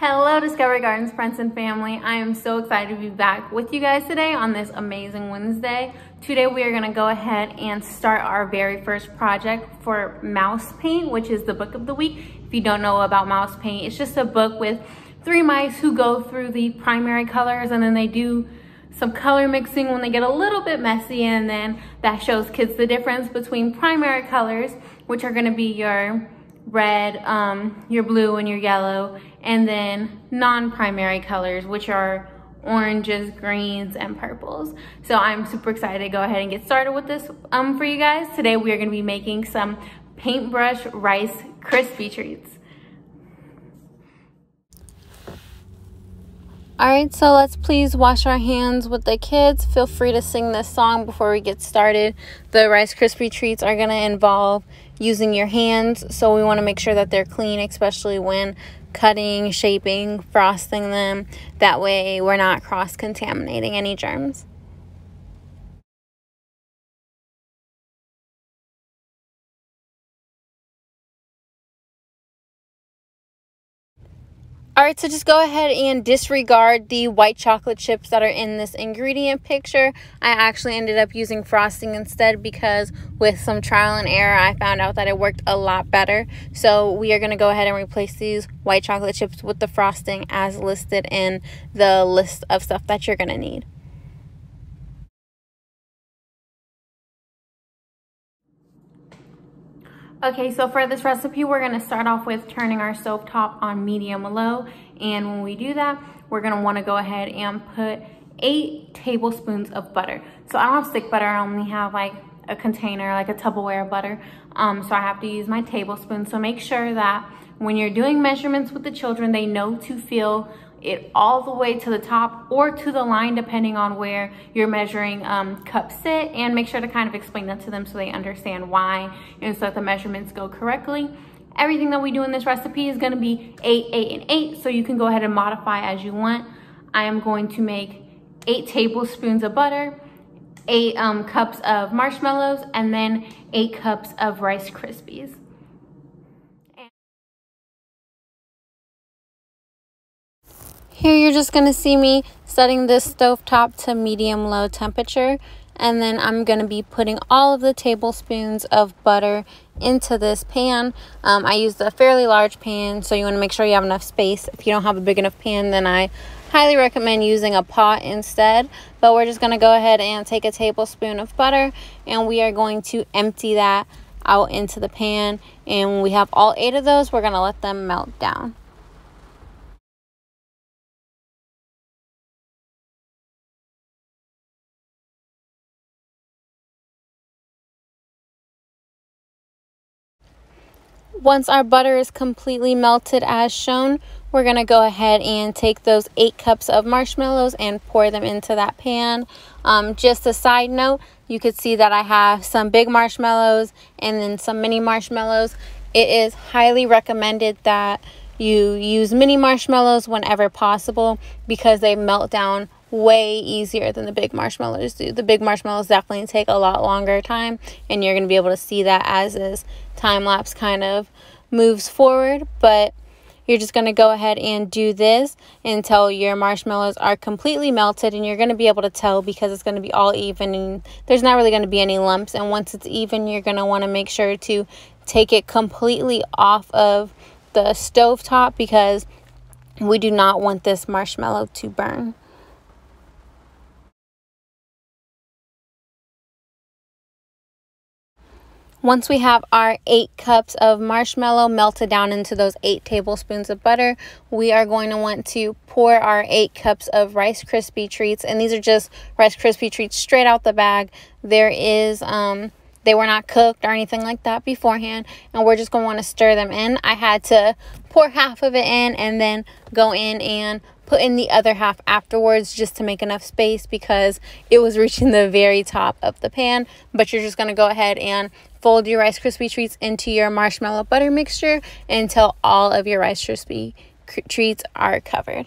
Hello Discovery Gardens friends and family. I am so excited to be back with you guys today on this amazing Wednesday. Today we are going to go ahead and start our very first project for Mouse Paint, which is the book of the week. If you don't know about Mouse Paint, it's just a book with 3 mice who go through the primary colors and then they do some color mixing when they get a little bit messy, and then that shows kids the difference between primary colors, which are going to be your red, your blue, and your yellow, and then non-primary colors, which are oranges, greens, and purples. So I'm super excited to go ahead and get started with this for you guys. Today we are going to be making some paintbrush Rice Krispie treats. Alright, so let's please wash our hands with the kids. Feel free to sing this song before we get started. The Rice Krispie treats are going to involve using your hands, so we want to make sure that they're clean, especially when cutting, shaping, frosting them. That way we're not cross-contaminating any germs. Alright, so just go ahead and disregard the white chocolate chips that are in this ingredient picture. I actually ended up using frosting instead because with some trial and error I found out that it worked a lot better. So we are going to go ahead and replace these white chocolate chips with the frosting as listed in the list of stuff that you're going to need. Okay, so for this recipe, we're gonna start off with turning our stovetop on medium-low. And when we do that, we're gonna wanna go ahead and put 8 tablespoons of butter. So I don't have stick butter, I only have like a container, like a Tupperware butter. So I have to use my tablespoon. So make sure that when you're doing measurements with the children, they know to fill it all the way to the top or to the line, depending on where you're measuring cups sit, and make sure to kind of explain that to them so they understand why and so that the measurements go correctly. Everything that we do in this recipe is going to be 8, 8, and 8, so you can go ahead and modify as you want. I am going to make 8 tablespoons of butter, 8 cups of marshmallows, and then 8 cups of Rice Krispies. Here you're just going to see me setting this stovetop to medium-low temperature, and then I'm going to be putting all of the tablespoons of butter into this pan. I used a fairly large pan, so you want to make sure you have enough space. If you don't have a big enough pan, then I highly recommend using a pot instead. But we're just going to go ahead and take a tablespoon of butter, and we are going to empty that out into the pan. And when we have all 8 of those, we're going to let them melt down. Once our butter is completely melted as shown, we're going to go ahead and take those 8 cups of marshmallows and pour them into that pan. Just a side note, you could see that I have some big marshmallows and then some mini marshmallows. It is highly recommended that you use mini marshmallows whenever possible because they melt down way easier than the big marshmallows do. The big marshmallows definitely take a lot longer time, and you're going to be able to see that as this time lapse kind of moves forward. But you're just going to go ahead and do this until your marshmallows are completely melted, and you're going to be able to tell because it's going to be all even and there's not really going to be any lumps. And once it's even, you're going to want to make sure to take it completely off of the stovetop because we do not want this marshmallow to burn. Once we have our 8 cups of marshmallow melted down into those 8 tablespoons of butter, we are going to want to pour our 8 cups of Rice Krispie treats. And these are just Rice Krispie treats straight out the bag. They were not cooked or anything like that beforehand. And we're just going to want to stir them in. I had to pour half of it in and then go in and put in the other half afterwards just to make enough space because it was reaching the very top of the pan. But you're just going to go ahead and fold your Rice Krispie treats into your marshmallow butter mixture until all of your Rice Krispie treats are covered.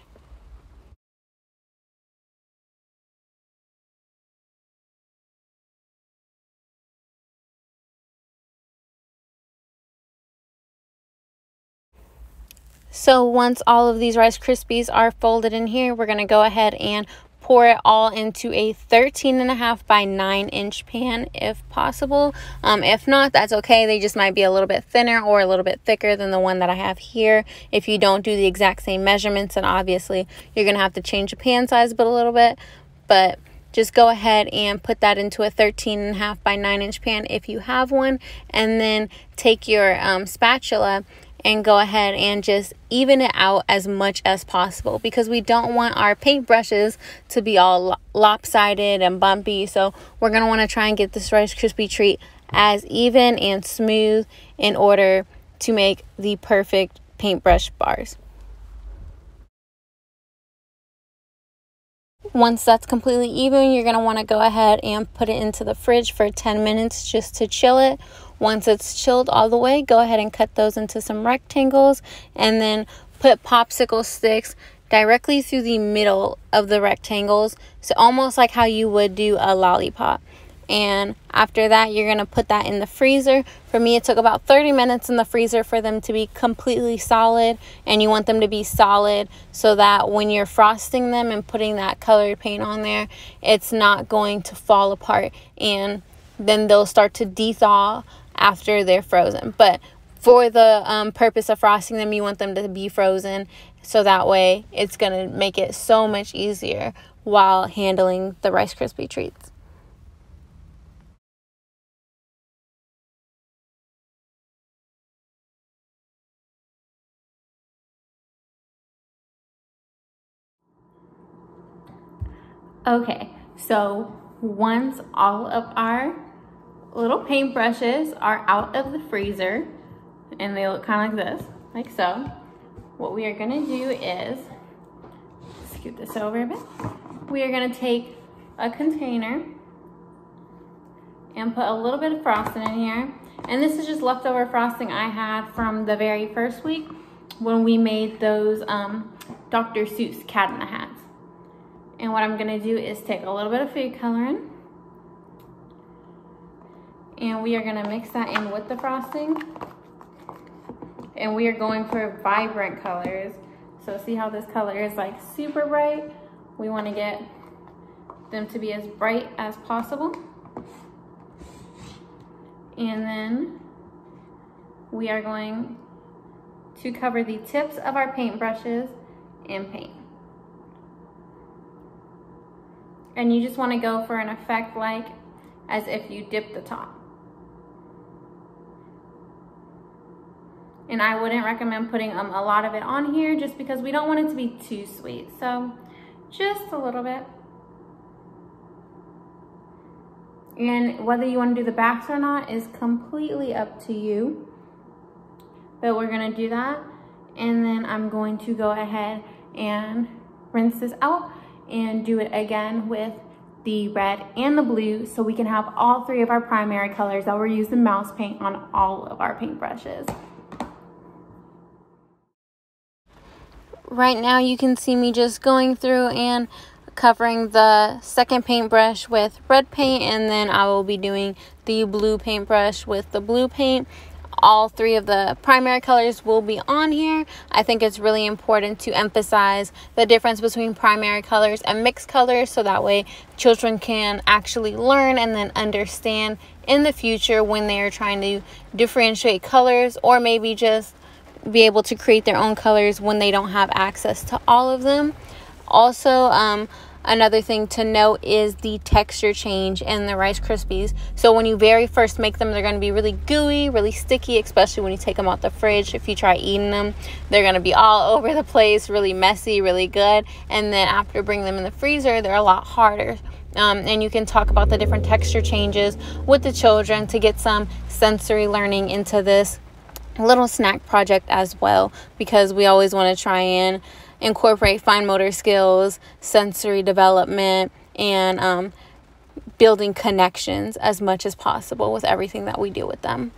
So once all of these Rice Krispies are folded in here, we're going to go ahead and pour it all into a 13.5 by 9-inch pan if possible. If not, that's okay. They just might be a little bit thinner or a little bit thicker than the one that I have here. If you don't do the exact same measurements, then obviously you're going to have to change the pan size a little bit. But just go ahead and put that into a 13.5 by 9-inch pan if you have one. And then take your spatula and go ahead and just even it out as much as possible, because we don't want our paint brushes to be all lopsided and bumpy. So we're going to want to try and get this Rice Krispie treat as even and smooth in order to make the perfect paintbrush bars. Once that's completely even, you're going to want to go ahead and put it into the fridge for 10 minutes just to chill it. Once it's chilled all the way, go ahead and cut those into some rectangles and then put popsicle sticks directly through the middle of the rectangles. So almost like how you would do a lollipop. And after that, you're going to put that in the freezer. For me, it took about 30 minutes in the freezer for them to be completely solid. And you want them to be solid so that when you're frosting them and putting that colored paint on there, it's not going to fall apart. And then they'll start to de-thaw after they're frozen. But for the purpose of frosting them, you want them to be frozen. So that way, it's going to make it so much easier while handling the Rice Krispie treats. Okay, so once all of our little paintbrushes are out of the freezer, and they look kind of like this, like so, what we are gonna do is, scoot this over a bit, we are gonna take a container and put a little bit of frosting in here. And this is just leftover frosting I had from the very first week when we made those Dr. Seuss Cat in the Hats. And what I'm gonna do is take a little bit of food coloring, and we are gonna mix that in with the frosting. And we are going for vibrant colors. So see how this color is like super bright? We wanna get them to be as bright as possible. And then we are going to cover the tips of our paintbrushes in paint. And you just want to go for an effect like as if you dip the top. And I wouldn't recommend putting a lot of it on here just because we don't want it to be too sweet. So just a little bit. And whether you want to do the backs or not is completely up to you. But we're going to do that. And then I'm going to go ahead and rinse this out and do it again with the red and the blue, so we can have all three of our primary colors that we're using mouse paint on all of our paintbrushes. Right now you can see me just going through and covering the second paintbrush with red paint, and then I will be doing the blue paintbrush with the blue paint. All three of the primary colors will be on here. I think it's really important to emphasize the difference between primary colors and mixed colors, so that way children can actually learn and then understand in the future when they are trying to differentiate colors, or maybe just be able to create their own colors when they don't have access to all of them. Also, another thing to note is the texture change in the Rice Krispies. So when you very first make them, they're going to be really gooey, really sticky, especially when you take them out the fridge. If you try eating them, they're going to be all over the place, really messy, really good. And then after bringing them in the freezer, they're a lot harder. And you can talk about the different texture changes with the children to get some sensory learning into this little snack project as well, because we always want to try and incorporate fine motor skills, sensory development, and building connections as much as possible with everything that we do with them.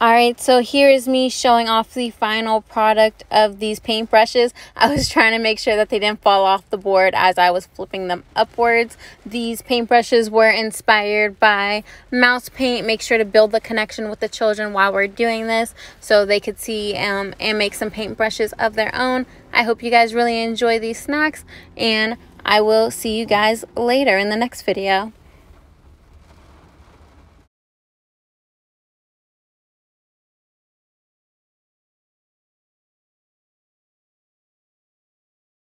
Alright, so here is me showing off the final product of these paintbrushes. I was trying to make sure that they didn't fall off the board as I was flipping them upwards. These paintbrushes were inspired by mouse paint. Make sure to build the connection with the children while we're doing this so they could see and make some paintbrushes of their own. I hope you guys really enjoy these snacks, and I will see you guys later in the next video.